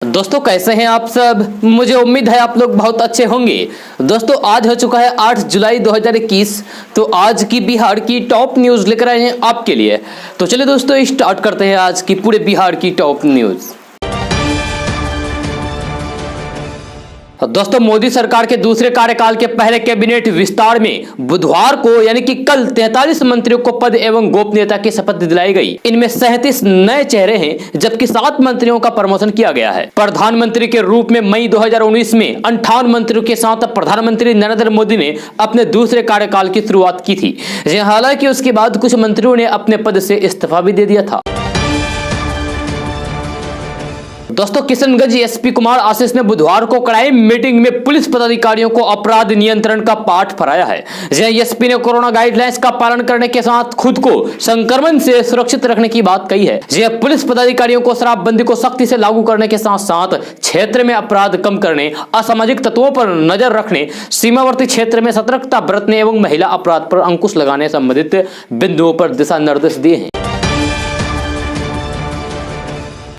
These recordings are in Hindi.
दोस्तों कैसे हैं आप सब। मुझे उम्मीद है आप लोग बहुत अच्छे होंगे। दोस्तों आज हो चुका है 8 जुलाई 2021। तो आज की बिहार की टॉप न्यूज लेकर आए हैं आपके लिए। तो चलिए दोस्तों स्टार्ट करते हैं आज की पूरे बिहार की टॉप न्यूज। दोस्तों मोदी सरकार के दूसरे कार्यकाल के पहले कैबिनेट विस्तार में बुधवार को यानी कि कल 43 मंत्रियों को पद एवं गोपनीयता की शपथ दिलाई गई। इनमें 37 नए चेहरे हैं जबकि 7 मंत्रियों का प्रमोशन किया गया है। प्रधानमंत्री के रूप में मई 2019 में 58 मंत्रियों के साथ प्रधानमंत्री नरेंद्र मोदी ने अपने दूसरे कार्यकाल की शुरुआत की थी। हालांकि उसके बाद कुछ मंत्रियों ने अपने पद से इस्तीफा भी दे दिया था। दोस्तों किशनगंज एसपी कुमार आशीष ने बुधवार को क्राइम मीटिंग में पुलिस पदाधिकारियों को अपराध नियंत्रण का पाठ पढ़ाया है। एसपी ने कोरोना गाइडलाइंस का पालन करने के साथ खुद को संक्रमण से सुरक्षित रखने की बात कही है। पुलिस पदाधिकारियों को शराबबंदी को सख्ती से लागू करने के साथ साथ क्षेत्र में अपराध कम करने, असामाजिक तत्वों पर नजर रखने, सीमावर्ती क्षेत्र में सतर्कता बरतने एवं महिला अपराध पर अंकुश लगाने संबंधित बिंदुओं पर दिशा निर्देश दिए हैं।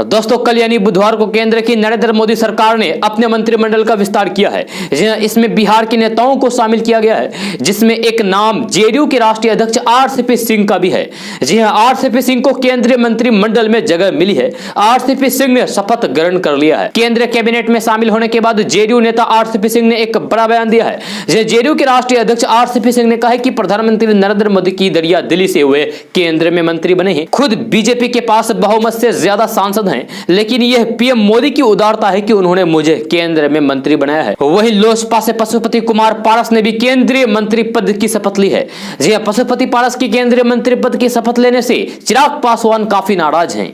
दोस्तों कल यानी बुधवार को केंद्र की नरेंद्र मोदी सरकार ने अपने मंत्रिमंडल का विस्तार किया है। इसमें बिहार के नेताओं को शामिल किया गया है, जिसमें एक नाम जेडीयू के राष्ट्रीय अध्यक्ष आरसीपी सिंह का भी है। जी हां, आरसीपी सिंह को केंद्रीय मंत्रिमंडल में जगह मिली है। आरसीपी सिंह ने शपथ ग्रहण कर लिया है। केंद्रीय कैबिनेट में शामिल होने के बाद जेडीयू नेता आरसीपी सिंह ने एक बड़ा बयान दिया है। जेडीयू के राष्ट्रीय अध्यक्ष आरसीपी सिंह ने कहा है कि प्रधानमंत्री नरेंद्र मोदी की दरिया दिली से हुए केंद्र में मंत्री बने हैं। खुद बीजेपी के पास बहुमत से ज्यादा सांसद हैं, लेकिन यह पीएम मोदी की उदारता है कि उन्होंने मुझे केंद्र में मंत्री बनाया है। वहीं लोजपा से पशुपति कुमार पारस ने भी केंद्रीय मंत्री पद की शपथ ली है। जी हां, पशुपति पारस की केंद्रीय मंत्री पद की शपथ लेने से चिराग पासवान काफी नाराज हैं।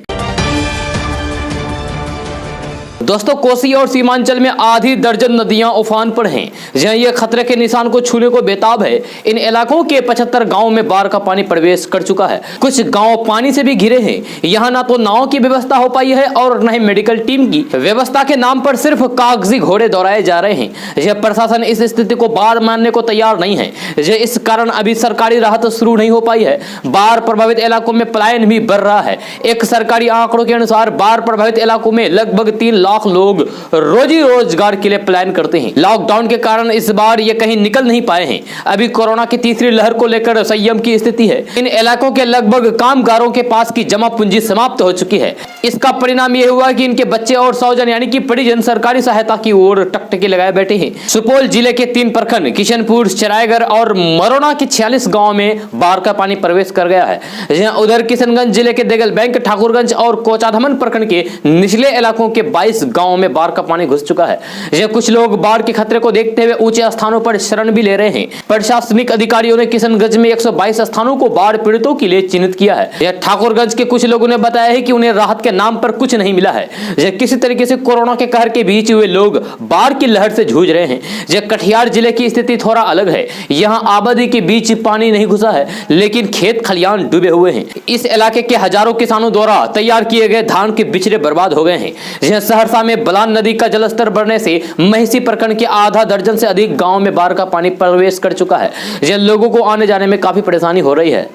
दोस्तों कोसी और सीमांचल में आधी दर्जन नदियां उफान पर हैं। जहां ये खतरे के निशान को छूने को बेताब है। इन इलाकों के 75 गांवों में बाढ़ का पानी प्रवेश कर चुका है। कुछ गांव पानी से भी घिरे हैं। यहां ना तो नाव की व्यवस्था हो पाई है और न ही मेडिकल टीम की व्यवस्था के नाम पर सिर्फ कागजी घोड़े दौड़ाए जा रहे हैं। यह प्रशासन इस स्थिति को बाढ़ मानने को तैयार नहीं है। इस कारण अभी सरकारी राहत शुरू नहीं हो पाई है। बाढ़ प्रभावित इलाकों में पलायन भी बढ़ रहा है। एक सरकारी आंकड़ों के अनुसार बाढ़ प्रभावित इलाकों में लगभग 3 लाख लोग रोजी रोजगार के लिए प्लान करते हैं। लॉकडाउन के कारण इस बार ये कहीं निकल नहीं पाए हैं। अभी कोरोना की तीसरी लहर को लेकर संयम की स्थिति है। इन इलाकों के लगभग कामगारों के पास की जमा पूंजी समाप्त हो चुकी है। इसका परिणाम यह हुआ कि इनके बच्चे और सौजन यानी कि परिजन सरकारी सहायता की ओर टकटकी लगाए बैठे हैं। सुपौल जिले के 3 प्रखंड किशनपुर, चरायगढ़ और मरोना के 46 गाँव में बाढ़ का पानी प्रवेश कर गया है। उधर किशनगंज जिले के देगल बैंक, ठाकुरगंज और कोचाधमन प्रखंड के निचले इलाकों के 22 गांवों में बाढ़ का पानी घुस चुका है। कुछ लोग बाढ़ के खतरे को देखते हुए ऊंचे स्थानों पर शरण भी ले रहे हैं। प्रशासनिक अधिकारियों ने किशनगंज में 122 स्थानों को बाढ़ पीड़ितों के लिए चिन्हित किया है। ठाकुरगंज के कुछ लोगों ने बताया है कि उन्हें राहत के नाम पर कुछ नहीं मिला है। किसी तरीके से कोरोना के कहर के बीच हुए लोग बाढ़ की लहर से जूझ रहे हैं। कटिहार जिले की स्थिति थोड़ा अलग है। यहाँ आबादी के बीच पानी नहीं घुसा है, लेकिन खेत खलियान डूबे हुए हैं। इस इलाके के हजारों किसानों द्वारा तैयार किए गए धान के बिचड़े बर्बाद हो गए हैं। सहरसा में बलान नदी का जलस्तर बढ़ने से महिषी प्रखंड के आधा दर्जन से अधिक गांव में बाढ़ का पानी प्रवेश कर चुका है। लोगों को आने जाने में काफी परेशानी हो रही है।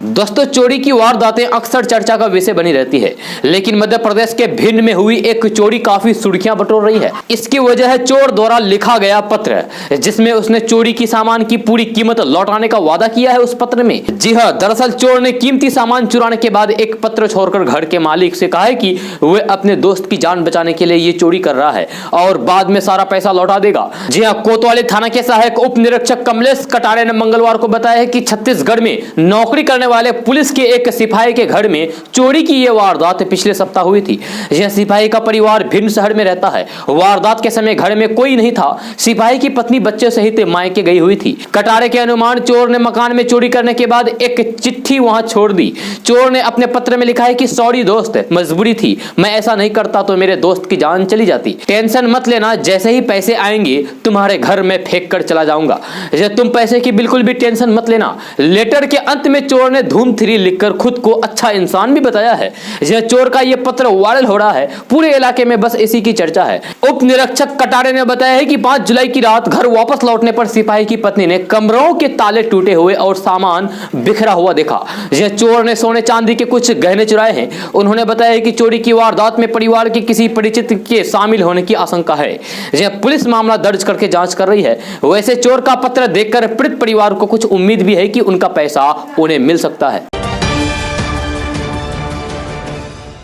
दोस्तों चोरी की वारदातें अक्सर चर्चा का विषय बनी रहती है, लेकिन मध्य प्रदेश के भिंड में हुई एक चोरी काफी सुर्खियां बटोर रही है। इसकी वजह है चोर द्वारा लिखा गया पत्र, जिसमें उसने चोरी की सामान की पूरी कीमत लौटाने का वादा किया है। उस पत्र में जी हां, दरअसल चोर ने कीमती सामान चुराने के बाद एक पत्र छोड़कर घर के मालिक से कहा है कि वह अपने दोस्त की जान बचाने के लिए ये चोरी कर रहा है और बाद में सारा पैसा लौटा देगा। जी हां, कोतवाली थाना के सहायक उप निरीक्षक कमलेश कटारे ने मंगलवार को बताया है कि छत्तीसगढ़ में नौकरी करने वाले पुलिस के एक सिपाही के घर में चोरी की यह वारदात पिछले सप्ताह हुई थी। यह सिपाही का परिवार भिंड शहर में रहता है। वारदात के समय घर में कोई नहीं था। सिपाही की पत्नी बच्चे सहित मायके गई हुई थी। कटारे के अनुमान चोर ने मकान में चोरी करने के बाद एक चिट्ठी वहां छोड़ दी। चोर ने अपने पत्र में लिखा है कि सॉरी दोस्त, मजबूरी थी, मैं ऐसा नहीं करता तो मेरे दोस्त की जान चली जाती। टेंशन मत लेना, जैसे ही पैसे आएंगे तुम्हारे घर में फेंक कर चला जाऊंगा। तुम पैसे की बिल्कुल भी टेंशन मत लेना। लेटर के अंत में चोर ने ने धूम 3 लिखकर खुद को अच्छा इंसान भी बताया है। यह चोर का यह पत्र वायरल हो रहा है, पूरे इलाके में बस इसी की चर्चा है। उप निरीक्षक कटारे ने बताया है कि 5 जुलाई की रात घर वापस लौटने पर सिपाही की पत्नी ने कमरों के ताले टूटे हुए और सामान बिखरा हुआ देखा। यह चोर ने सोने चांदी के कुछ गहने चुराए हैं। उन्होंने बताया कि चोरी की वारदात में परिवार के किसी परिचित के शामिल होने की आशंका है। यह पुलिस मामला दर्ज करके जांच कर रही है। वैसे चोर का पत्र देखकर पीड़ित परिवार को कुछ उम्मीद भी है कि उनका पैसा उन्हें मिल सकता है।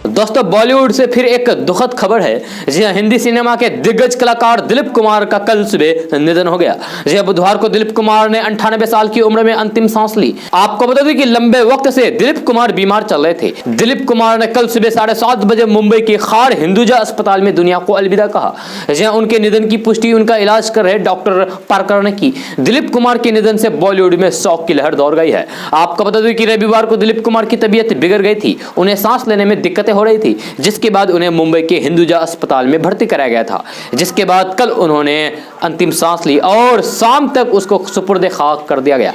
दोस्तों, बॉलीवुड से फिर एक दुखद खबर है। जी हाँ, हिंदी सिनेमा के दिग्गज कलाकार दिलीप कुमार का कल सुबह निधन हो गया। जी हाँ, बुधवार को दिलीप कुमार ने 98 साल की उम्र में अंतिम सांस ली। आपको बता दें कि लंबे वक्त से दिलीप कुमार बीमार चल रहे थे। दिलीप कुमार ने कल सुबह 7:30 बजे मुंबई के खार हिंदुजा अस्पताल में दुनिया को अलविदा कहा। जी हाँ, उनके निधन की पुष्टि उनका इलाज कर रहे डॉक्टर पार्कर ने की। दिलीप कुमार के निधन से बॉलीवुड में शोक की लहर दौड़ गई है। आपको बता दें कि रविवार को दिलीप कुमार की तबीयत बिगड़ गई थी। उन्हें सांस लेने में दिक्कतें हो रही थी, जिसके बाद उन्हें मुंबई के हिंदुजा अस्पताल में भर्ती कराया गया था। जिसके बाद कल उन्होंने अंतिम सांस ली और शाम तक उसको सुपुर्द खाक कर दिया गया।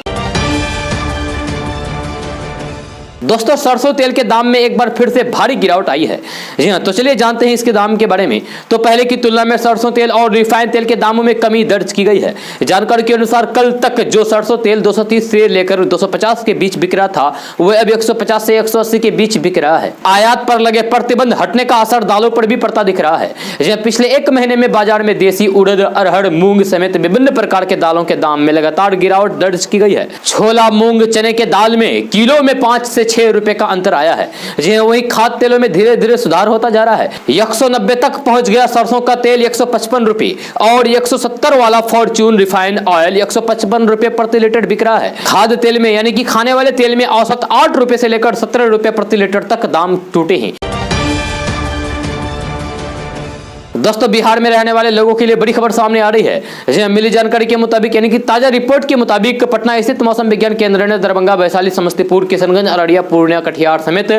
दोस्तों, सरसों तेल के दाम में एक बार फिर से भारी गिरावट आई है। जी हाँ, तो चलिए जानते हैं इसके दाम के बारे में। तो पहले की तुलना में सरसों तेल और रिफाइंड तेल के दामों में कमी दर्ज की गई है। जानकारी के अनुसार कल तक जो सरसों तेल 230 से लेकर 250 के बीच बिक रहा था, वह अब 150 से 180 के बीच बिक रहा है। आयात पर लगे प्रतिबंध हटने का असर दालों पर भी पड़ता दिख रहा है। जी हाँ, पिछले एक महीने में बाजार में देसी उड़द, अरहर, मूंग समेत विभिन्न प्रकार के दालों के दाम में लगातार गिरावट दर्ज की गई है। छोला, मूंग, चने के दाल में किलो में 5 से 6 रुपए का अंतर आया है। जी हाँ, वहीं खाद्य तेलों में धीरे धीरे सुधार होता जा रहा है। 190 तक पहुंच गया सरसों का तेल 155 रुपए और 170 वाला फॉर्च्यून रिफाइंड ऑयल 155 रुपए प्रति लीटर बिक रहा है। खाद्य तेल में यानी कि खाने वाले तेल में औसत 8 रुपए से लेकर 17 रुपए प्रति लीटर तक दाम टूटे हैं। दोस्तों, बिहार में रहने वाले लोगों के लिए बड़ी खबर सामने आ रही है। जी हाँ, मिली जानकारी के मुताबिक यानी कि ताजा रिपोर्ट के मुताबिक पटना स्थित मौसम विज्ञान केंद्र ने दरभंगा, वैशाली, समस्तीपुर, किशनगंज, अररिया, पूर्णिया, कटिहार समेत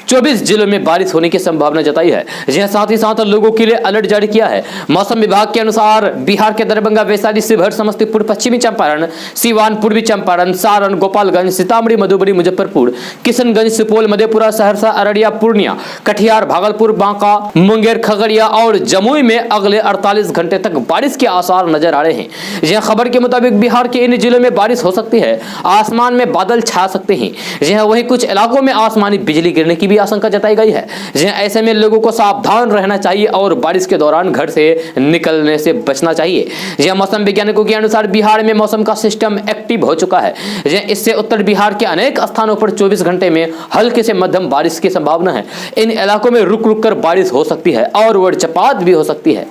24 जिलों में बारिश होने की संभावना जताई है। जी हाँ, साथ ही साथ लोगों के लिए अलर्ट जारी किया है। मौसम विभाग के अनुसार बिहार के दरभंगा, वैशाली, शिवहर, समस्तीपुर, पश्चिमी चंपारण, सीवान, पूर्वी चंपारण, सारण, गोपालगंज, सीतामढ़ी, मधुबनी, मुजफ्फरपुर, किशनगंज, सुपौल, मधेपुरा, सहरसा, अररिया, पूर्णिया, कटिहार, भागलपुर, बांका, मुंगेर, खगड़िया और जमुई में अगले 48 घंटे तक बारिश के आसार नजर आ रहे हैं। यह खबर के मुताबिक बिहार के इन जिलों में बारिश हो सकती है। आसमान में बादल छा सकते हैं। यह वहीं कुछ इलाकों में आसमानी बिजली गिरने की भी आशंका जताई गई है। यह ऐसे में लोगों को सावधान रहना चाहिए और बारिश के दौरान घर से निकलने से बचना चाहिए। यह मौसम वैज्ञानिकों के अनुसार बिहार में मौसम का सिस्टम एक्टिव हो चुका है। इससे उत्तर बिहार के अनेक स्थानों पर 24 घंटे में हल्के से मध्यम बारिश की संभावना है। इन इलाकों में रुक रुक कर बारिश हो सकती है और वज्रपात भी हो सकती है।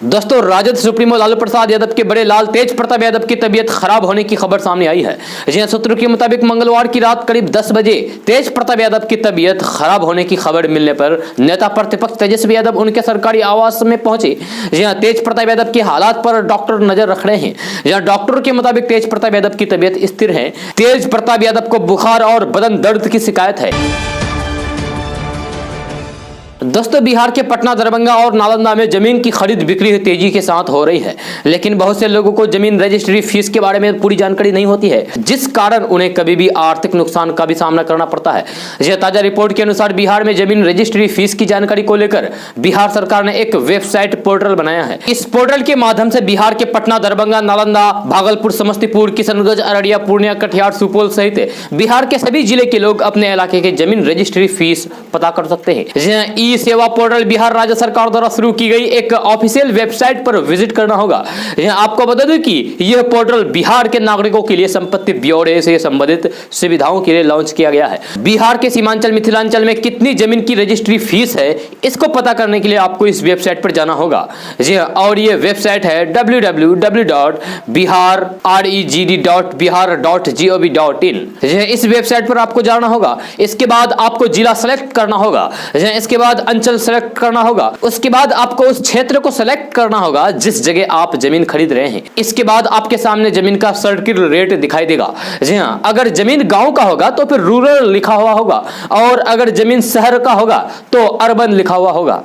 दोस्तों, राजद सुप्रीमो लालू प्रसाद यादव के बड़े लाल तेज प्रताप यादव की तबीयत खराब होने की खबर सामने आई है। जी सूत्रों के मुताबिक मंगलवार की रात करीब 10 बजे तेज प्रताप यादव की तबीयत खराब होने की खबर मिलने पर नेता प्रतिपक्ष तेजस्वी यादव उनके सरकारी आवास में पहुंचे। जी हाँ, तेज प्रताप यादव की हालात पर डॉक्टर नजर रख रहे हैं। जहां डॉक्टरों के मुताबिक तेज प्रताप यादव की तबीयत स्थिर है। तेज प्रताप यादव को बुखार और बदन दर्द की शिकायत है। दोस्तों, बिहार के पटना, दरभंगा और नालंदा में जमीन की खरीद बिक्री तेजी के साथ हो रही है, लेकिन बहुत से लोगों को जमीन रजिस्ट्री फीस के बारे में पूरी जानकारी नहीं होती है, जिस कारण उन्हें कभी भी आर्थिक नुकसान का भी सामना करना पड़ता है। यह ताजा रिपोर्ट के अनुसार बिहार में जमीन रजिस्ट्री फीस की जानकारी को लेकर बिहार सरकार ने एक वेबसाइट पोर्टल बनाया है। इस पोर्टल के माध्यम से बिहार के पटना, दरभंगा, नालंदा, भागलपुर, समस्तीपुर, किशनगंज, अररिया, पूर्णिया, कटिहार, सुपौल सहित बिहार के सभी जिले के लोग अपने इलाके के जमीन रजिस्ट्री फीस पता कर सकते हैं। ई सेवा पोर्टल बिहार राज्य सरकार द्वारा शुरू की गई एक ऑफिशियल वेबसाइट पर विजिट करना होगा। आपको बता दूं कि यह पोर्टल बिहार के नागरिकों के लिए संपत्ति ब्यौरे से संबंधित सुविधाओं के लिए लॉन्च किया गया है। बिहार के सीमांचल, मिथिलांचल में कितनी जमीन की रजिस्ट्री फीस है, इसको पता करने के लिए आपको इस वेबसाइट पर जाना होगा। जी हाँ, और ये वेबसाइट है www.biharregd.bihar.gov.in। इस वेबसाइट पर आपको जाना होगा। इसके बाद आपको जिला सेलेक्ट करना होगा। इसके बाद अंचल सेलेक्ट करना होगा। उसके बाद आपको उस क्षेत्र को सेलेक्ट करना होगा जिस जगह आप जमीन खरीद रहे हैं। इसके बाद आपके सामने जमीन का सर्किल रेट दिखाई देगा। जी हाँ, अगर जमीन गांव का होगा तो फिर रूरल लिखा हुआ होगा और अगर जमीन शहर का होगा तो अर्बन लिखा हुआ होगा।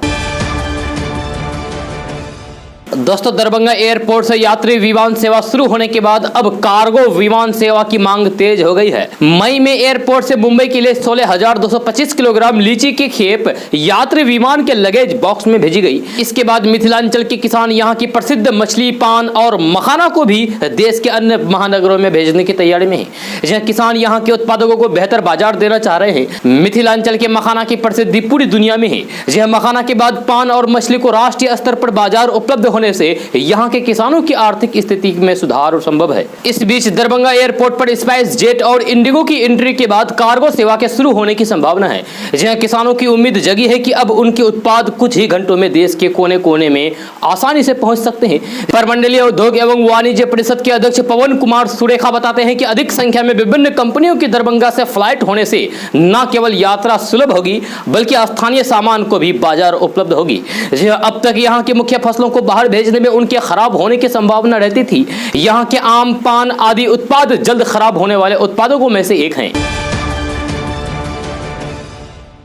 दोस्तों, दरभंगा एयरपोर्ट से यात्री विमान सेवा शुरू होने के बाद अब कार्गो विमान सेवा की मांग तेज हो गई है। मई में एयरपोर्ट से मुंबई के लिए 16,225 किलोग्राम लीची की खेप यात्री विमान के लगेज बॉक्स में भेजी गई। इसके बाद मिथिलांचल के किसान यहां की प्रसिद्ध मछली, पान और मखाना को भी देश के अन्य महानगरों में भेजने की तैयारी में है। जहां किसान यहां के उत्पादकों को बेहतर बाजार देना चाह रहे हैं। मिथिलांचल के मखाना की प्रसिद्धि पूरी दुनिया में है। जहां मखाना के बाद पान और मछली को राष्ट्रीय स्तर पर बाजार उपलब्ध होने से यहां के किसानों की आर्थिक स्थिति में सुधार संभव है। इस बीच दरभंगा एयरपोर्ट पर स्पाइस जेट और इंडिगो की एंट्री के बाद कार्गो सेवा के शुरू होने की संभावना है। जहां किसानों की उम्मीद जगी है कि अब उनके उत्पाद कुछ ही घंटों में देश के कोने कोने में आसानी से पहुंच सकते हैं। परमंडलीय उद्योग एवं वाणिज्य परिषद के अध्यक्ष पवन कुमार सुरेखा बताते हैं कि अधिक संख्या में विभिन्न कंपनियों की दरभंगा से फ्लाइट होने से न केवल यात्रा सुलभ होगी बल्कि स्थानीय सामान को भी बाजार उपलब्ध होगी। अब तक यहाँ की मुख्य फसलों को बाहर भेजने में उनके खराब होने की संभावना रहती थी। यहाँ के आम, पान आदि उत्पाद जल्द खराब होने वाले उत्पादों में से एक हैं।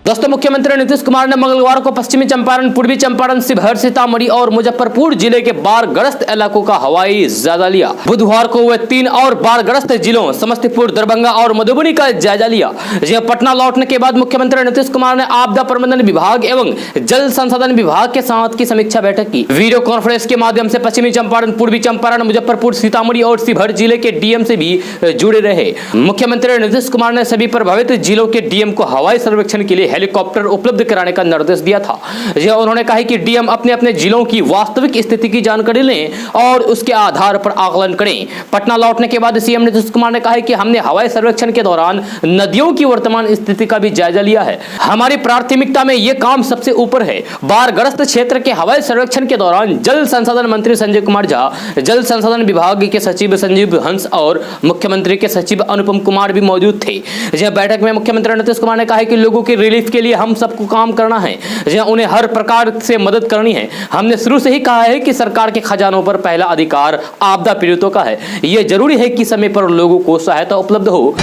दोस्तों, मुख्यमंत्री नीतीश कुमार ने मंगलवार को पश्चिमी चंपारण, पूर्वी चंपारण, शिवहर, सीतामढ़ी और मुजफ्फरपुर जिले के बाढ़ग्रस्त इलाकों का हवाई जायजा लिया। बुधवार को वे 3 और बाढ़ग्रस्त जिलों समस्तीपुर, दरभंगा और मधुबनी का जायजा लिया। जहां पटना लौटने के बाद मुख्यमंत्री नीतीश कुमार ने आपदा प्रबंधन विभाग एवं जल संसाधन विभाग के साथ की समीक्षा बैठक की। वीडियो कॉन्फ्रेंस के माध्यम से पश्चिमी चंपारण, पूर्वी चंपारण, मुजफ्फरपुर, सीतामढ़ी और शिवहर जिले के डीएम से भी जुड़े रहे। मुख्यमंत्री नीतीश कुमार ने सभी प्रभावित जिलों के डीएम को हवाई सर्वेक्षण के लिए हेलीकॉप्टर उपलब्ध कराने का निर्देश दिया था। यह उन्होंने कहा कि डीएम अपने अपने जिलों की वास्तविक स्थिति की जानकारी लें और उसके आधार पर आकलन करें। पटना लौटने के बाद सीएम नीतीश कुमार ने कहा कि हमने हवाई सर्वेक्षण के दौरान नदियों की वर्तमान स्थिति का भी जायजा लिया है। हमारी प्राथमिकता में यह काम सबसे ऊपर है। बाढ़ग्रस्त क्षेत्र के हवाई सर्वेक्षण के दौरान जल संसाधन मंत्री संजय कुमार झा, जल संसाधन विभाग के सचिव संजीव हंस और मुख्यमंत्री के सचिव अनुपम कुमार भी मौजूद थे। यह बैठक में मुख्यमंत्री नीतीश कुमार ने कहा कि लोगों की रिलीफ के लिए हम सबको काम करना है, जहां उन्हें हर प्रकार से मदद करनी है। हमने शुरू से ही कहा है कि सरकार के खजानों पर पहला अधिकार आपदा पीड़ितों का है। यह जरूरी है कि समय पर लोगों को सहायता उपलब्ध हो।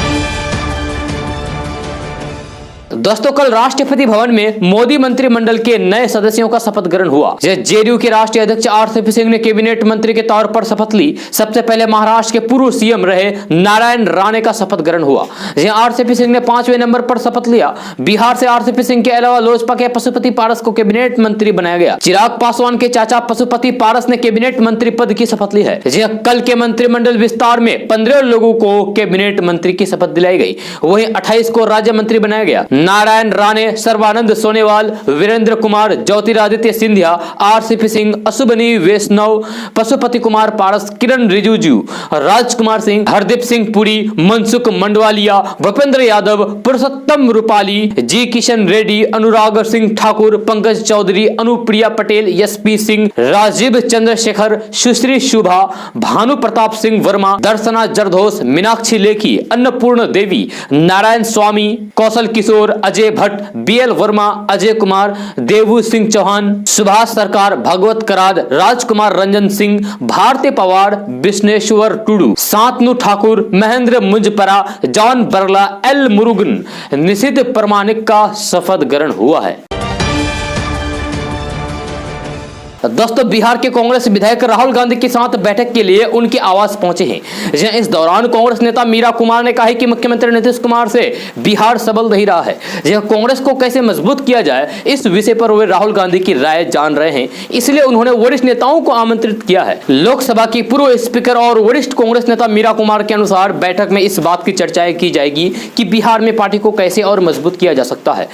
दोस्तों, कल राष्ट्रपति भवन में मोदी मंत्रिमंडल के नए सदस्यों का शपथ ग्रहण हुआ। जेडीयू के राष्ट्रीय अध्यक्ष आरसीपी सिंह ने कैबिनेट मंत्री के तौर पर शपथ ली। सबसे पहले महाराष्ट्र के पूर्व सीएम रहे नारायण राणे का शपथ ग्रहण हुआ। आरसीपी सिंह ने 5वें नंबर पर शपथ लिया। बिहार से आरसीपी सिंह के अलावा लोजपा के पशुपति पारस को कैबिनेट मंत्री बनाया गया। चिराग पासवान के चाचा पशुपति पारस ने कैबिनेट मंत्री पद की शपथ ली है। कल के मंत्रिमंडल विस्तार में 15 लोगों को कैबिनेट मंत्री की शपथ दिलाई गई। वहीं 28 को राज्य मंत्री बनाया गया। नारायण राणे, सर्बानंद सोनेवाल, वीरेंद्र कुमार, ज्योतिरादित्य सिंधिया, आरसीपी सिंह, अश्विनी वैष्णव, पशुपति कुमार पारस, किरण रिजिजू, राजकुमार सिंह, हरदीप सिंह पुरी, मनसुख मंडवालिया, भूपेंद्र यादव, पुरुषोत्तम रूपाली, जी किशन रेड्डी, अनुराग सिंह ठाकुर, पंकज चौधरी, अनुप्रिया पटेल, एसपी सिंह, राजीव चंद्रशेखर, सुश्री शुभा, भानु प्रताप सिंह वर्मा, दर्शना जरदोस, मीनाक्षी लेखी, अन्नपूर्ण देवी, नारायण स्वामी, कौशल किशोर, अजय भट्ट, बीएल वर्मा, अजय कुमार, देवू सिंह चौहान, सुभाष सरकार, भगवत कराद, राजकुमार रंजन सिंह, भारती पवार, विश्वेश्वर टुडू, शांतनु ठाकुर, महेंद्र मुंजपरा, जॉन बरला, एल मुरुगन, निशित प्रमाणिक का शपथ ग्रहण हुआ है। दोस्तों, बिहार के कांग्रेस विधायक राहुल गांधी के साथ बैठक के लिए उनके आवास पहुंचे हैं। इस दौरान कांग्रेस नेता मीरा कुमार ने कहा कि मुख्यमंत्री नीतीश कुमार से बिहार सबल नहीं रहा है। कांग्रेस को कैसे मजबूत किया जाए, इस विषय पर वे राहुल गांधी की राय जान रहे हैं, इसलिए उन्होंने वरिष्ठ नेताओं को आमंत्रित किया है। लोकसभा की पूर्व स्पीकर और वरिष्ठ कांग्रेस नेता मीरा कुमार के अनुसार बैठक में इस बात की चर्चाएं की जाएगी कि बिहार में पार्टी को कैसे और मजबूत किया जा सकता है।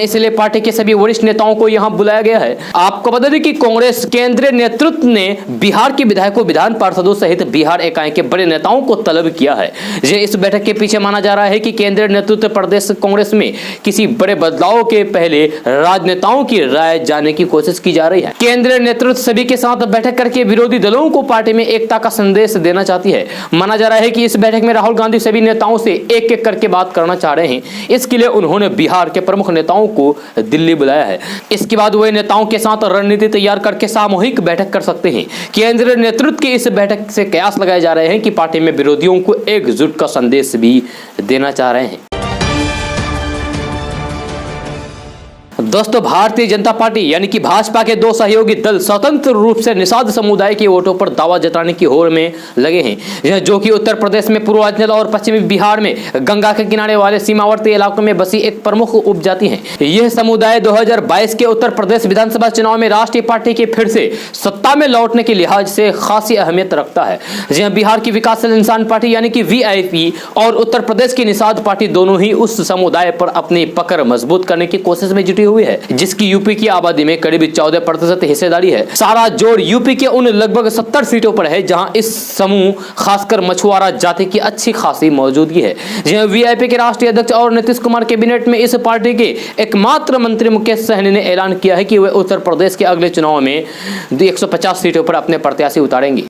इसलिए पार्टी के सभी वरिष्ठ नेताओं को यहां बुलाया गया है। आपको बता दें कि कांग्रेस केंद्रीय नेतृत्व ने बिहार के विधायकों, विधान पार्षदों सहित बिहार इकाई के बड़े नेताओं को तलब किया है। इस बैठक के पीछे माना जा रहा है कि केंद्रीय नेतृत्व प्रदेश कांग्रेस में किसी बड़े बदलाव के पहले राजनेताओं की राय जानने की कोशिश की जा रही है। केंद्रीय नेतृत्व सभी के साथ बैठक करके विरोधी दलों को पार्टी में एकता का संदेश देना चाहती है। माना जा रहा है कि इस बैठक में राहुल गांधी सभी नेताओं से एक एक करके बात करना चाह रहे हैं। इसके लिए उन्होंने बिहार के प्रमुख नेताओं को दिल्ली बुलाया है। इसके बाद वे नेताओं के साथ रणनीति तैयार करके सामूहिक बैठक कर सकते हैं। केंद्रीय नेतृत्व की इस बैठक से कयास लगाए जा रहे हैं कि पार्टी में विरोधियों को एकजुट का संदेश भी देना चाह रहे हैं। दोस्तों भारतीय जनता पार्टी यानी कि भाजपा के दो सहयोगी दल स्वतंत्र रूप से निषाद समुदाय के वोटों पर दावा जताने की होड़ में लगे हैं, जो कि उत्तर प्रदेश में पूर्वांचल और पश्चिमी बिहार में गंगा के किनारे वाले सीमावर्ती इलाकों में बसी एक प्रमुख उपजाति है। यह समुदाय 2022 के उत्तर प्रदेश विधानसभा चुनाव में राष्ट्रीय पार्टी के फिर से सत्ता में लौटने के लिहाज से खासी अहमियत रखता है। जहां बिहार की विकासशील इंसान पार्टी यानी कि वीआईपी और उत्तर प्रदेश की निषाद पार्टी दोनों ही उस समुदाय पर अपनी पकड़ मजबूत करने की कोशिश में जुटी हुई है, जिसकी यूपी की आबादी में करीब 14% हिस्सेदारी है। सारा जोड़ यूपी के उन लगभग 70 सीटों पर है जहां इस समूह खासकर मछुआरा जाति की अच्छी खासी मौजूदगी है। जहां वीआईपी के राष्ट्रीय अध्यक्ष और नीतीश कुमार कैबिनेट में इस पार्टी के एकमात्र मंत्री मुकेश सहनी ने ऐलान किया है कि वे उत्तर प्रदेश के अगले चुनाव में 150 सीटों पर अपने प्रत्याशी उतारेंगे।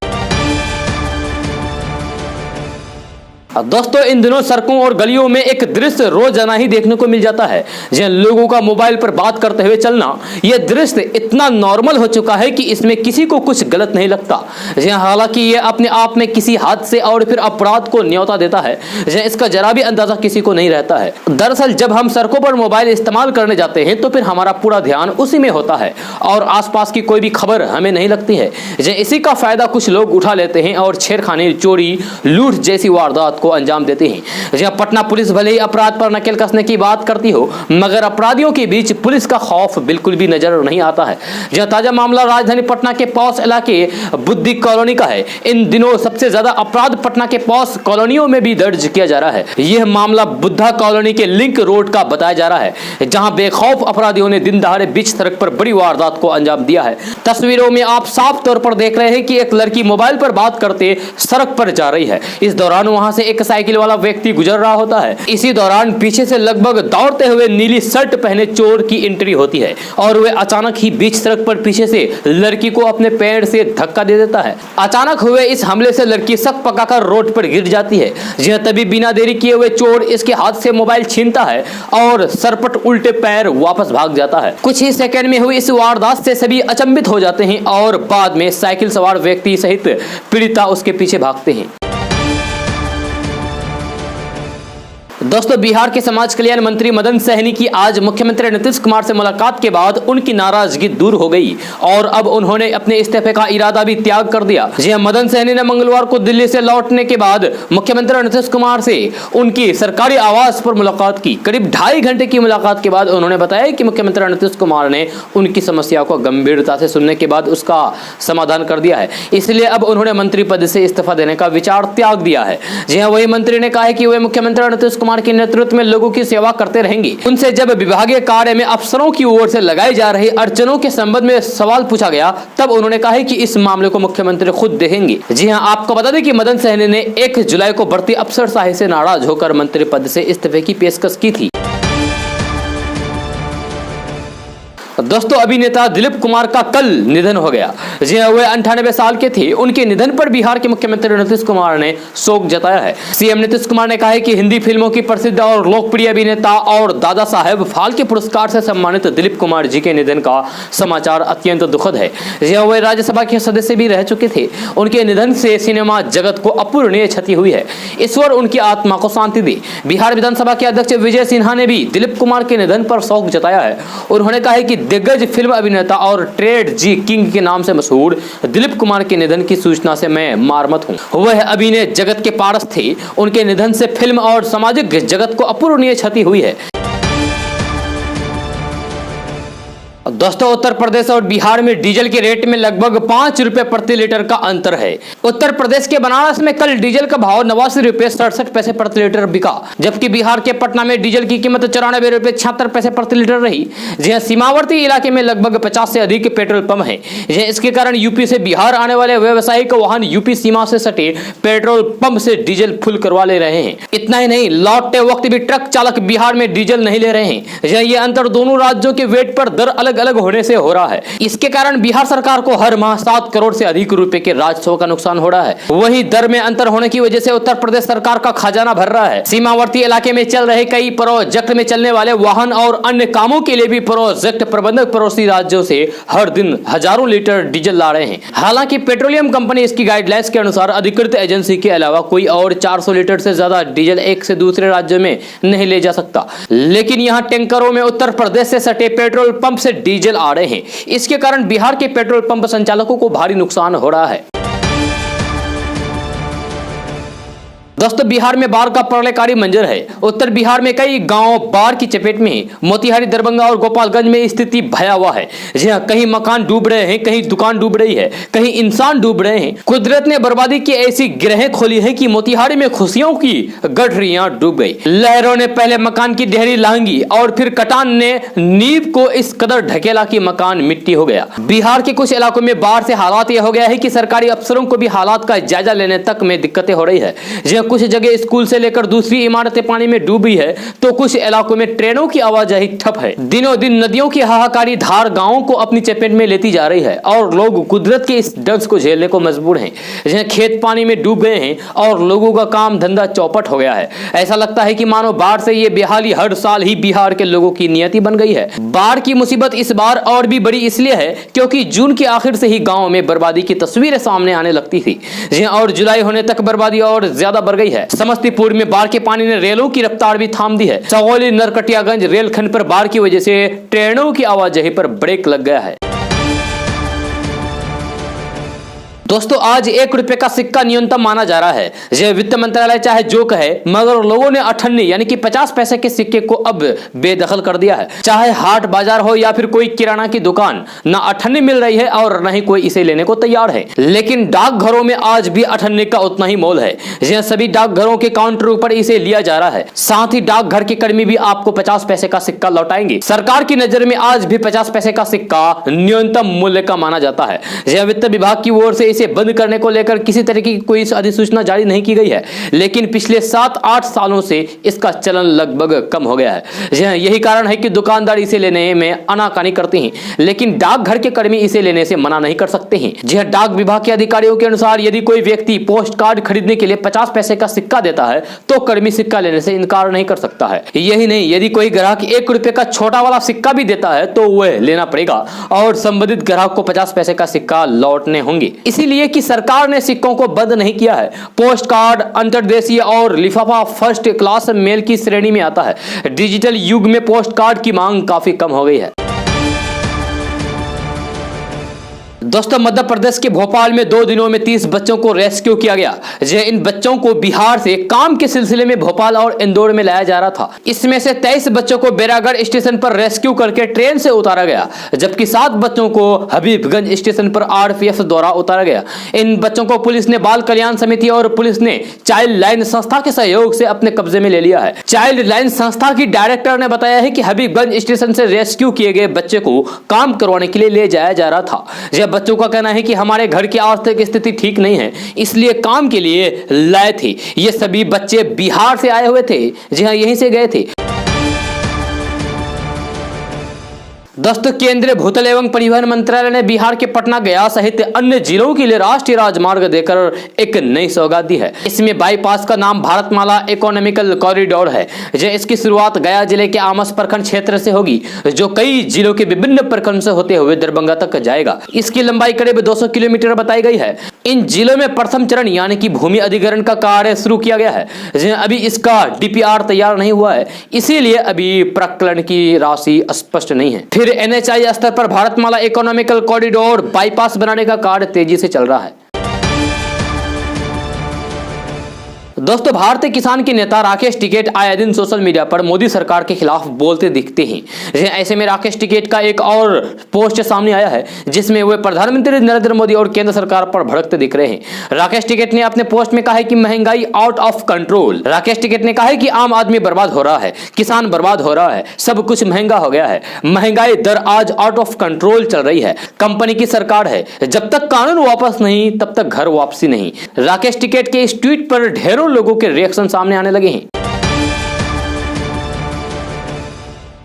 दोस्तों इन दिनों सड़कों और गलियों में एक दृश्य रोजाना ही देखने को मिल जाता है, जहां लोगों का मोबाइल पर बात करते हुए चलना। यह दृश्य इतना नॉर्मल हो चुका है कि इसमें किसी को कुछ गलत नहीं लगता। जहां हालांकि यह अपने आप में किसी हादसे और फिर अपराध को न्योता देता है, जहां इसका जरा भी अंदाजा किसी को नहीं रहता है। दरअसल जब हम सड़कों पर मोबाइल इस्तेमाल करने जाते हैं तो फिर हमारा पूरा ध्यान उसी में होता है और आसपास की कोई भी खबर हमें नहीं लगती है। जहां इसी का फायदा कुछ लोग उठा लेते हैं और छेड़खानी, चोरी, लूट जैसी वारदात को अंजाम देते हैं। जहां पटना पुलिस भले ही अपराध पर नकेल कसने की बात करती हो, मगर अपराधियों के बीच पुलिस का खौफ बिल्कुल भी नजर नहीं आता है। जहां ताजा मामला राजधानी पटना के पॉश इलाके बुद्धि कॉलोनी का है। इन दिनों सबसे ज्यादा अपराध पटना के पॉश कॉलोनियों में भी दर्ज किया जा रहा है। यह मामला बुद्धा कॉलोनी के लिंक रोड का बताया जा रहा है, जहां बेखौफ अपराधियों ने दिन दहाड़े बीच सड़क पर बड़ी वारदात को अंजाम दिया है। तस्वीरों में आप साफ तौर पर देख रहे हैं कि एक लड़की मोबाइल पर बात करते सड़क पर जा रही है। इस दौरान वहां से एक साइकिल वाला व्यक्ति गुजर रहा होता है। इसी दौरान पीछे से लगभग दौड़ते हुए नीली शर्ट पहने चोर की एंट्री होती है और वे अचानक ही बीच सड़क पर पीछे से लड़की को अपने पैर से धक्का दे देता है। अचानक हुए इस हमले से लड़की सक पकाकर रोड पर गिर जाती है। जहां तभी बिना देरी किए हुए चोर इसके हाथ से मोबाइल छीनता है और सरपट उल्टे पैर वापस भाग जाता है। कुछ ही सेकंड में हुई इस वारदात से सभी अचंभित हो जाते हैं और बाद में साइकिल सवार व्यक्ति सहित पीड़िता उसके पीछे भागते हैं। दोस्तों बिहार के समाज कल्याण मंत्री मदन सहनी की आज मुख्यमंत्री नीतीश कुमार से मुलाकात के बाद उनकी नाराजगी दूर हो गई और अब उन्होंने अपने इस्तीफे का इरादा भी त्याग कर दिया। जी मदन सहनी ने मंगलवार को दिल्ली से लौटने के बाद मुख्यमंत्री नीतीश कुमार से उनकी सरकारी आवास पर मुलाकात की। करीब 2.5 घंटे की मुलाकात के बाद उन्होंने बताया कि मुख्यमंत्री नीतीश कुमार ने उनकी समस्या को गंभीरता से सुनने के बाद उसका समाधान कर दिया है, इसलिए अब उन्होंने मंत्री पद से इस्तीफा देने का विचार त्याग दिया है। जी हाँ, वही मंत्री ने कहा है कि वे मुख्यमंत्री नीतीश कुमार के नेतृत्व में लोगों की सेवा करते रहेंगे। उनसे जब विभागीय कार्य में अफसरों की ओर से लगाई जा रही अड़चनों के संबंध में सवाल पूछा गया, तब उन्होंने कहा है कि इस मामले को मुख्यमंत्री खुद देखेंगे। जी हां, आपको बता दें कि मदन सहनी ने 1 जुलाई को बढ़ती अफसरशाही से नाराज होकर मंत्री पद से इस्तीफे की पेशकश की थी। दोस्तों अभिनेता दिलीप कुमार का कल निधन हो गया। जी हां, वे 98 साल के थे। उनके निधन पर बिहार के मुख्यमंत्री नीतीश कुमार ने शोक जताया है। सीएम नीतीश कुमार ने कहा है कि हिंदी फिल्मों की प्रसिद्ध और लोकप्रिय अभिनेता और दादा साहेब फाल्के पुरस्कार से सम्मानित दिलीप कुमार जी के निधन का समाचार अत्यंत दुखद है। जी हां, वे राज्यसभा के सदस्य भी रह चुके थे। उनके निधन से सिनेमा जगत को अपूरणीय क्षति हुई है। ईश्वर उनकी आत्मा को शांति दे। बिहार विधानसभा के अध्यक्ष विजय सिन्हा ने भी दिलीप कुमार के निधन पर शोक जताया है। उन्होंने कहा है कि दिग्गज फिल्म अभिनेता और ट्रेड जी किंग के नाम से मशहूर दिलीप कुमार के निधन की सूचना से मैं मारमत हूं। वह अभिनय जगत के पारस थे। उनके निधन से फिल्म और सामाजिक जगत को अपूरणीय क्षति हुई है। दोस्तों उत्तर प्रदेश और बिहार में डीजल के रेट में लगभग 5 रुपए प्रति लीटर का अंतर है। उत्तर प्रदेश के बनारस में कल डीजल का भाव 89 रुपए 67 पैसे प्रति लीटर बिका, जबकि बिहार के पटना में डीजल की कीमत 94 रुपए 76 पैसे प्रति लीटर रही। जहां सीमावर्ती इलाके में लगभग 50 से अधिक पेट्रोल पंप है। इसके कारण यूपी से बिहार आने वाले व्यावसायिक वाहन यूपी सीमा से सटे पेट्रोल पंप से डीजल फुल करवा ले रहे हैं। इतना ही नहीं, लौटते वक्त भी ट्रक चालक बिहार में डीजल नहीं ले रहे हैं। ये अंतर दोनों राज्यों के वेट पर दर अलग अलग अलग होने से हो रहा है। इसके कारण बिहार सरकार को हर माह 7 करोड़ से अधिक रुपए के राजस्व का नुकसान हो रहा है। वहीं दर में अंतर होने की वजह से उत्तर प्रदेश सरकार का खजाना भर रहा है। सीमावर्ती इलाके में चल रहे कई प्रोजेक्ट में चलने वाले वाहन और अन्य कामों के लिए भी प्रोजेक्ट प्रबंधक पड़ोसी राज्यों से हर दिन हजारों लीटर डीजल ला रहे हैं। हालांकि पेट्रोलियम कंपनी इसकी गाइडलाइंस के अनुसार अधिकृत एजेंसी के अलावा कोई और 400 लीटर से ज्यादा डीजल एक से दूसरे राज्यों में नहीं ले जा सकता। लेकिन यहां टैंकरों में उत्तर प्रदेश से सटे पेट्रोल पंप से डीजल आ रहे हैं। इसके कारण बिहार के पेट्रोल पंप संचालकों को भारी नुकसान हो रहा है। दोस्तों, बिहार में बाढ़ का प्रलयकारी मंजर है। उत्तर बिहार में कई गांव बाढ़ की चपेट में हैं। मोतिहारी, दरभंगा और गोपालगंज में स्थिति भयावह है। जहां कहीं मकान डूब रहे हैं, कहीं दुकान डूब रही है, कहीं इंसान डूब रहे हैं। कुदरत ने बर्बादी की ऐसी गिरहें खोली है कि मोतिहारी में खुशियों की गठरियां डूब गई। लहरों ने पहले मकान की ढेरी लांगी और फिर कटान ने नींव को इस कदर ढकेला कि मकान मिट्टी हो गया। बिहार के कुछ इलाकों में बाढ़ से हालात यह हो गया है कि सरकारी अफसरों को भी हालात का जायजा लेने तक में दिक्कतें हो रही है। कुछ जगह स्कूल से लेकर दूसरी इमारतें पानी में डूबी है, तो कुछ इलाकों में ट्रेनों की आवाजाही ठप है। दिनों दिन नदियों की हाहाकारी धार गांवों को अपनी चपेट में लेती जा रही है और लोग कुदरत के इस दंश को झेलने को मजबूर हैं। जहां खेत पानी में डूब गए हैं और लोगों का काम धंधा चौपट हो गया है। ऐसा लगता है कि मानो बाढ़ से ये बेहाली हर साल ही बिहार के लोगों की नियति बन गई है। बाढ़ की मुसीबत इस बार और भी बड़ी इसलिए है क्योंकि जून के आखिर से ही गाँव में बर्बादी की तस्वीरें सामने आने लगती थी, और जुलाई होने तक बर्बादी और ज्यादा बढ़ गई है। समस्तीपुर में बाढ़ के पानी ने रेलों की रफ्तार भी थाम दी है। सगौली नरकटियागंज रेलखंड पर बाढ़ की वजह से ट्रेनों की आवाजाही पर ब्रेक लग गया है। दोस्तों, आज 1 रुपए का सिक्का न्यूनतम माना जा रहा है। यह वित्त मंत्रालय चाहे जो कहे, मगर लोगों ने 98 यानी कि 50 पैसे के सिक्के को अब बेदखल कर दिया है। चाहे हाट बाजार हो या फिर कोई किराना की दुकान, ना 98 मिल रही है और न ही कोई इसे लेने को तैयार है। लेकिन डाकघरों में आज भी 98 का उतना ही मोल है। यह सभी डाकघरों के काउंटरों पर इसे लिया जा रहा है। साथ ही डाकघर के कर्मी भी आपको 50 पैसे का सिक्का लौटाएंगे। सरकार की नजर में आज भी 50 पैसे का सिक्का न्यूनतम मूल्य का माना जाता है। यह वित्त विभाग की ओर से इसे बंद करने को लेकर किसी तरह की कोई अधिसूचना जारी नहीं की गई है, लेकिन पिछले 7-8 सालों से इसका चलन लगभग कम हो गया है। यही कारण है कि दुकानदार इसे लेने में आनाकानी करते हैं, लेकिन डाकघर के कर्मी इसे लेने से मना नहीं कर सकते हैं। जी डाक विभाग के अधिकारियों के अनुसार यदि कोई व्यक्ति पोस्ट कार्ड खरीदने के लिए 50 पैसे का सिक्का देता है तो कर्मी सिक्का लेने से इनकार नहीं कर सकता है। यही नहीं, यदि कोई ग्राहक 1 रुपए का छोटा वाला सिक्का भी देता है तो वह लेना पड़ेगा और संबंधित ग्राहक को 50 पैसे का सिक्का लौटने होंगे। इसीलिए कि सरकार ने सिक्कों को बंद नहीं किया है। पोस्ट कार्ड, अंतर्देशीय और लिफाफा फर्स्ट क्लास मेल की श्रेणी में आता है। डिजिटल युग में पोस्ट कार्ड की मांग काफी कम हो गई है। दोस्तों, मध्य प्रदेश के भोपाल में 2 दिनों में 30 बच्चों को रेस्क्यू किया गया। इन बच्चों को बिहार से काम के सिलसिले में भोपाल और इंदौर में लाया जा रहा था। इसमें से 23 बच्चों को बैरागढ़ स्टेशन पर रेस्क्यू करके ट्रेन से उतारा गया, जबकि 7 बच्चों को हबीबगंज स्टेशन पर आरपीएफ द्वारा उतारा गया। इन बच्चों को पुलिस ने बाल कल्याण समिति और पुलिस ने चाइल्ड लाइन संस्था के सहयोग से अपने कब्जे में ले लिया है। चाइल्ड लाइन संस्था की डायरेक्टर ने बताया है कि हबीबगंज स्टेशन से रेस्क्यू किए गए बच्चे को काम करवाने के लिए ले जाया जा रहा था। बच्चों का कहना है कि हमारे घर की आर्थिक स्थिति ठीक नहीं है, इसलिए काम के लिए लाए थे। ये सभी बच्चे बिहार से आए हुए थे। जी हाँ, यहीं से गए थे। दोस्तों, केंद्रीय भूतल एवं परिवहन मंत्रालय ने बिहार के पटना, गया सहित अन्य जिलों के लिए राष्ट्रीय राजमार्ग देकर एक नई सौगात दी है। इसमें बाईपास का नाम भारतमाला इकोनॉमिकल कॉरिडोर है। इसकी शुरुआत गया जिले के आमस प्रखंड क्षेत्र से होगी, जो कई जिलों के विभिन्न प्रखंड से होते हुए दरभंगा तक जाएगा। इसकी लंबाई करीब 200 किलोमीटर बताई गई है। इन जिलों में प्रथम चरण यानी कि भूमि अधिग्रहण का कार्य शुरू किया गया है। अभी इसका डीपीआर तैयार नहीं हुआ है, इसीलिए अभी प्रकलन की राशि स्पष्ट नहीं है। फिर एनएचआई स्तर पर भारतमाला इकोनॉमिकल कॉरिडोर बाईपास बनाने का कार्य तेजी से चल रहा है। दोस्तों, भारतीय किसान के नेता राकेश टिकैत आए दिन सोशल मीडिया पर मोदी सरकार के खिलाफ बोलते दिखते हैं। ऐसे में राकेश टिकैत का एक और पोस्ट सामने आया है, जिसमें वे प्रधानमंत्री नरेंद्र मोदी और केंद्र सरकार पर भड़कते दिख रहे हैं। राकेश टिकैत ने अपने पोस्ट में कहा है कि महंगाई out of control. Rakesh Tikait ने कहा है कि आम आदमी बर्बाद हो रहा है, किसान बर्बाद हो रहा है, सब कुछ महंगा हो गया है। महंगाई दर आज आउट ऑफ कंट्रोल चल रही है। कंपनी की सरकार है, जब तक कानून वापस नहीं तब तक घर वापसी नहीं। राकेश टिकैत के इस ट्वीट पर ढेरों लोगों के रिएक्शन सामने आने लगे हैं।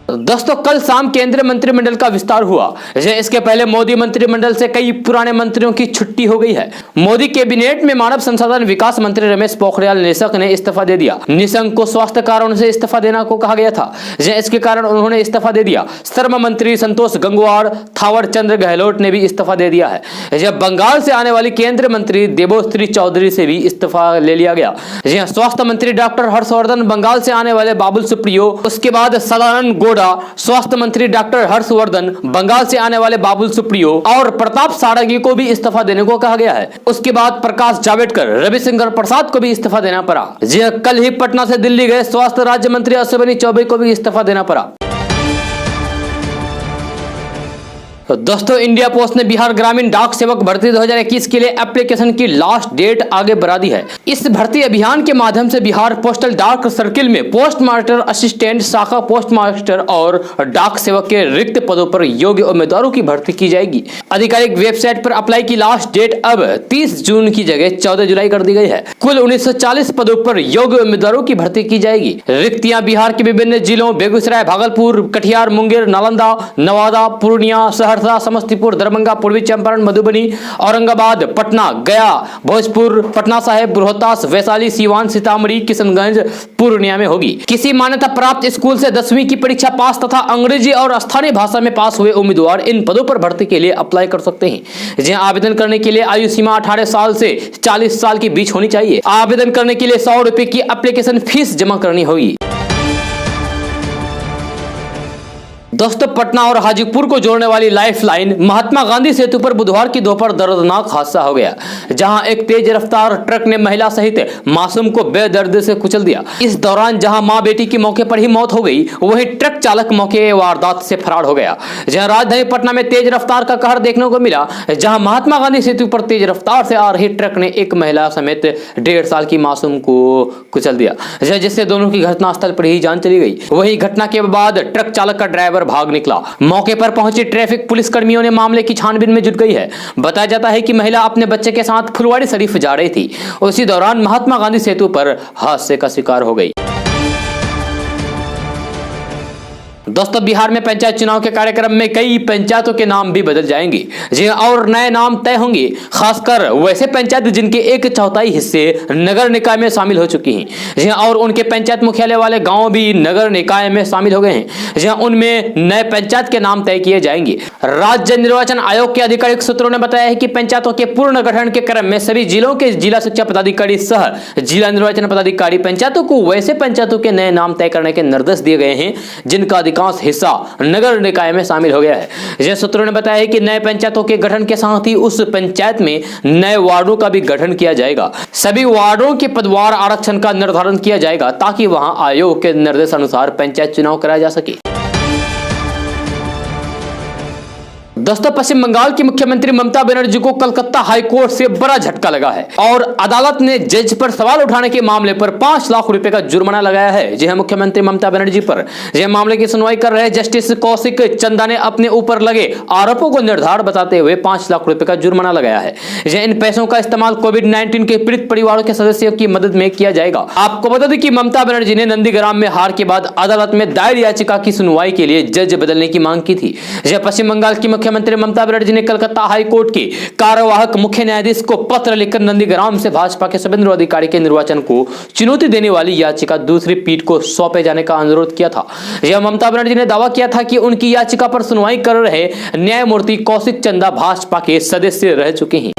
दोस्तों कल शाम केंद्रीय मंत्रिमंडल का विस्तार हुआ। इसके पहले मोदी मंत्रिमंडल से कई पुराने मंत्रियों की छुट्टी हो गई है। मोदी कैबिनेट में मानव संसाधन विकास मंत्री रमेश पोखरियाल निशंक ने इस्तीफा दे दिया। निशंक को स्वास्थ्य कारणों से इस्तीफा देना को कहा गया था, इसके कारण उन्होंने इस्तीफा दे दिया। श्रम मंत्री संतोष गंगवार, थावर चंद गहलोत ने भी इस्तीफा दे दिया है। जब बंगाल से आने वाली केंद्रीय मंत्री देबोश्री चौधरी से भी इस्तीफा ले लिया गया। स्वास्थ्य मंत्री डॉक्टर हर्षवर्धन बंगाल से आने वाले बाबुल सुप्रियो, उसके बाद सदानंद गौड़ा, स्वास्थ्य मंत्री डॉक्टर हर्षवर्धन बंगाल से आने वाले बाबुल सुप्रियो और प्रताप सारंगी को भी इस्तीफा देने को कहा गया है। उसके बाद प्रकाश जावड़ेकर, रविशंकर प्रसाद को भी इस्तीफा देना पड़ा। कल ही पटना से दिल्ली गए स्वास्थ्य राज्य मंत्री अश्विनी चौबे को भी इस्तीफा देना पड़ा। दोस्तों इंडिया पोस्ट ने बिहार ग्रामीण डाक सेवक भर्ती 2021 के लिए एप्लीकेशन की लास्ट डेट आगे बढ़ा दी है। इस भर्ती अभियान के माध्यम से बिहार पोस्टल डाक सर्किल में पोस्ट मास्टर, असिस्टेंट, शाखा पोस्ट मास्टर और डाक सेवक के रिक्त पदों पर योग्य उम्मीदवारों की भर्ती की जाएगी। आधिकारिक वेबसाइट पर अप्लाई की लास्ट डेट अब 30 जून की जगह 14 जुलाई कर दी गई है। कुल 1940 पदों पर योग्य उम्मीदवारों की भर्ती की जाएगी। रिक्तियां बिहार के विभिन्न जिलों बेगूसराय, भागलपुर, कटिहार, मुंगेर, नालंदा, नवादा, पूर्णिया, सहरसा, समस्तीपुर, दरभंगा, पूर्वी चंपारण, मधुबनी, औरंगाबाद, पटना, गया, भोजपुर, पटना साहिब, रोहतास, वैशाली, सीवान, सीतामढ़ी, किशनगंज, पूर्णिया में होगी। किसी मान्यता प्राप्त स्कूल से 10वीं की परीक्षा पास तथा अंग्रेजी और स्थानीय भाषा में पास हुए उम्मीदवार इन पदों पर भर्ती के लिए अप्लाई कर सकते हैं। जहां आवेदन करने के लिए आयु सीमा 18 साल से 40 साल के बीच होनी चाहिए। आवेदन करने के लिए 100 रुपए की एप्लीकेशन फीस जमा करनी होगी। दोस्तों पटना और हाजीपुर को जोड़ने वाली लाइफलाइन महात्मा गांधी सेतु पर बुधवार की दोपहर दर्दनाक हादसा हो गया, जहां एक तेज रफ्तार ट्रक ने महिला सहित मासूम को बेदर्दी से कुचल दिया। इस दौरान जहां मां बेटी की मौके पर ही मौत हो गई, वहीं ट्रक चालक मौके वारदात से फरार हो गया। जहां राजधानी पटना में तेज रफ्तार का कहर देखने को मिला, जहां महात्मा गांधी सेतु पर तेज रफ्तार से आ रही ट्रक ने एक महिला समेत 1.5 साल की मासूम को कुचल दिया, जिससे दोनों की घटनास्थल पर ही जान चली गई। वहीं घटना के बाद ट्रक चालक का ड्राइवर भाग निकला। मौके पर पहुंची ट्रैफिक पुलिस कर्मियों ने मामले की छानबीन में जुट गई है। बताया जाता है कि महिला अपने बच्चे के साथ फुलवाड़ी शरीफ जा रही थी। उसी दौरान महात्मा गांधी सेतु पर हादसे का शिकार हो गई। दोस्तों बिहार में पंचायत चुनाव के कार्यक्रम में कई पंचायतों के नाम भी बदल जाएंगे, जी और नए नाम तय होंगे। खासकर वैसे पंचायत जिनके 1/4 हिस्से नगर निकाय में शामिल हो चुकी हैं, जी और उनके पंचायत मुख्यालय वाले गांव भी नगर निकाय में शामिल हो गए हैं, जी उनमें नए पंचायत के नाम तय किए जाएंगे। राज्य निर्वाचन आयोग के आधिकारिक सूत्रों ने बताया है कि पंचायतों के पूर्ण गठन के क्रम में सभी जिलों के जिला शिक्षा पदाधिकारी सह जिला निर्वाचन पदाधिकारी पंचायतों को वैसे पंचायतों के नए नाम तय करने के निर्देश दिए गए हैं जिनका अधिकांश हिस्सा नगर निकाय में शामिल हो गया है। यह सूत्रों ने बताया है कि नए पंचायतों के गठन के साथ ही उस पंचायत में नए वार्डों का भी गठन किया जाएगा। सभी वार्डों के पदवार आरक्षण का निर्धारण किया जाएगा ताकि वहां आयोग के निर्देशानुसार पंचायत चुनाव कराया जा सके। दोस्तों पश्चिम बंगाल की मुख्यमंत्री ममता बनर्जी को कलकत्ता हाईकोर्ट से बड़ा झटका लगा है और अदालत ने जज पर सवाल उठाने के मामले पर 5 लाख रुपए का जुर्माना लगाया है। जी हां, मुख्यमंत्री ममता बनर्जी पर यह मामले की सुनवाई कर रहे जस्टिस कौशिक चंदा ने अपने ऊपर लगे आरोपों को निर्धार बताते हुए 5 लाख रुपए का जुर्माना लगाया है। इन पैसों का इस्तेमाल कोविड-19 के पीड़ित परिवारों के सदस्यों की मदद में किया जाएगा। आपको बता दें कि ममता बनर्जी ने नंदीग्राम में हार के बाद अदालत में दायर याचिका की सुनवाई के लिए जज बदलने की मांग की थी। पश्चिम बंगाल की मुख्यमंत्री ममता बनर्जी ने कलकत्ता हाईकोर्ट के कार्यवाहक मुख्य न्यायाधीश को पत्र लिखकर नंदीग्राम से भाजपा के शुभेंदु अधिकारी के निर्वाचन को चुनौती देने वाली याचिका दूसरी पीठ को सौंपे जाने का अनुरोध किया था। यह ममता बनर्जी ने दावा किया था कि उनकी याचिका पर सुनवाई कर रहे न्यायमूर्ति कौशिक चंदा भाजपा के सदस्य रह चुके हैं।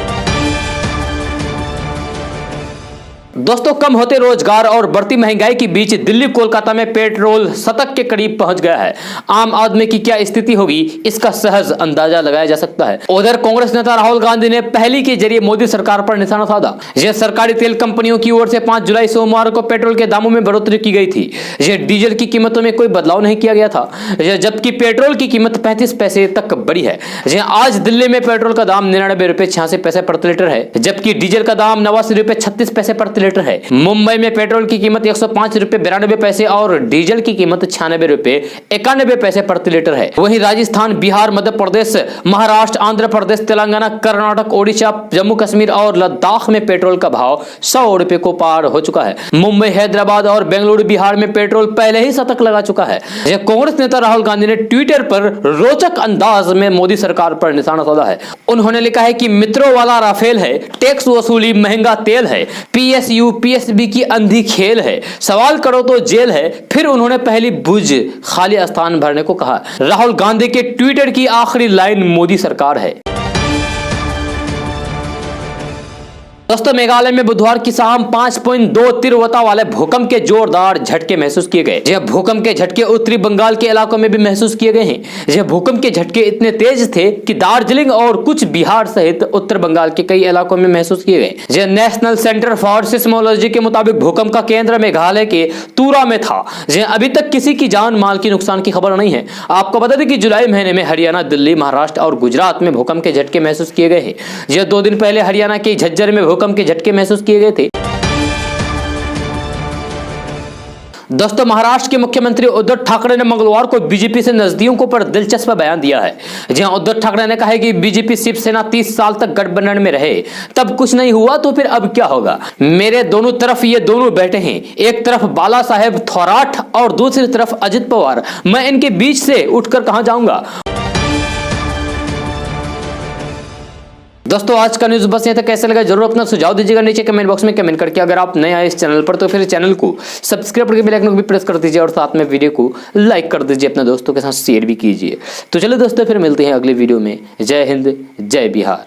दोस्तों कम होते रोजगार और बढ़ती महंगाई के बीच दिल्ली कोलकाता में पेट्रोल शतक के करीब पहुंच गया है। आम आदमी की क्या स्थिति होगी इसका सहज अंदाजा लगाया जा सकता है। उधर कांग्रेस नेता राहुल गांधी ने पहली के जरिए मोदी सरकार पर निशाना साधा। यह सरकारी तेल कंपनियों की ओर से 5 जुलाई सोमवार को पेट्रोल के दामों में बढ़ोतरी की गई थी। यह डीजल की कीमतों में कोई बदलाव नहीं किया गया था, जबकि पेट्रोल की कीमत 35 पैसे तक बढ़ी है। आज दिल्ली में पेट्रोल का दाम 99 रुपए 86 पैसे प्रति लीटर है, जबकि डीजल का दाम 89 रुपए 36 पैसे प्रति लीटर है। मुंबई में पेट्रोल की कीमत 105 रुपए 92 पैसे और डीजल की कीमत 96 रुपए 91 पैसे प्रति लीटर है। वहीं राजस्थान, बिहार, मध्य प्रदेश, महाराष्ट्र, आंध्र प्रदेश, तेलंगाना, कर्नाटक, ओडिशा, जम्मू कश्मीर और लद्दाख में पेट्रोल का भाव 100 रुपए को पार हो चुका है। मुंबई, हैदराबाद और बेंगलुरु, बिहार में पेट्रोल पहले ही शतक लगा चुका है। कांग्रेस नेता राहुल गांधी ने ट्विटर पर रोचक अंदाज में मोदी सरकार पर निशाना साधा है। उन्होंने लिखा है कि मित्रों वाला राफेल है, टैक्स वसूली महंगा तेल है, पीएसयू पीएसबी की अंधी खेल है, सवाल करो तो जेल है। फिर उन्होंने पहली बुझ खाली स्थान भरने को कहा। राहुल गांधी के ट्विटर की आखिरी लाइन मोदी सरकार है। दोस्तों, मेघालय में बुधवार की शाम 5.2 तीव्रता वाले भूकंप के जोरदार झटके महसूस किए गए। यह भूकंप के झटके उत्तरी बंगाल के इलाकों में भी महसूस किए गए हैं। यह भूकंप के झटके इतने तेज थे कि दार्जिलिंग और कुछ बिहार सहित उत्तर बंगाल के कई इलाकों में महसूस किए गए। यह नेशनल सेंटर फॉर सिस्मोलॉजी के मुताबिक भूकंप का केंद्र मेघालय के तूरा में था। अभी तक किसी की जान माल की नुकसान की खबर नहीं है। आपको बता दें कि जुलाई महीने में हरियाणा, दिल्ली, महाराष्ट्र और गुजरात में भूकंप के झटके महसूस किए गए हैं। यह 2 दिन पहले हरियाणा के झज्जर में भूकंप के झटके महसूस किए गए थे। दोस्तों, महाराष्ट्र के मुख्यमंत्री उद्धव ठाकरे ने मंगलवार को बीजेपी से नजदीकों पर दिलचस्प बयान दिया है। जहां उद्धव ठाकरे ने कहा है कि बीजेपी शिवसेना 30 साल तक गठबंधन में रहे, तब कुछ नहीं हुआ तो फिर अब क्या होगा। मेरे दोनों तरफ ये दोनों बैठे हैं, एक तरफ बाला साहेब थोराट और दूसरी तरफ अजित पवार। मैं इनके बीच से उठकर कहां जाऊंगा। दोस्तों, आज का न्यूज बस यहाँ तक। कैसे लगा जरूर अपना सुझाव दीजिएगा नीचे कमेंट बॉक्स में कमेंट करके। अगर आप नए आए इस चैनल पर तो फिर चैनल को सब्सक्राइब करके बेल आइकन को भी प्रेस कर दीजिए और साथ में वीडियो को लाइक कर दीजिए, अपने दोस्तों के साथ शेयर भी कीजिए। तो चलिए दोस्तों, फिर मिलते हैं अगले वीडियो में। जय हिंद, जय बिहार।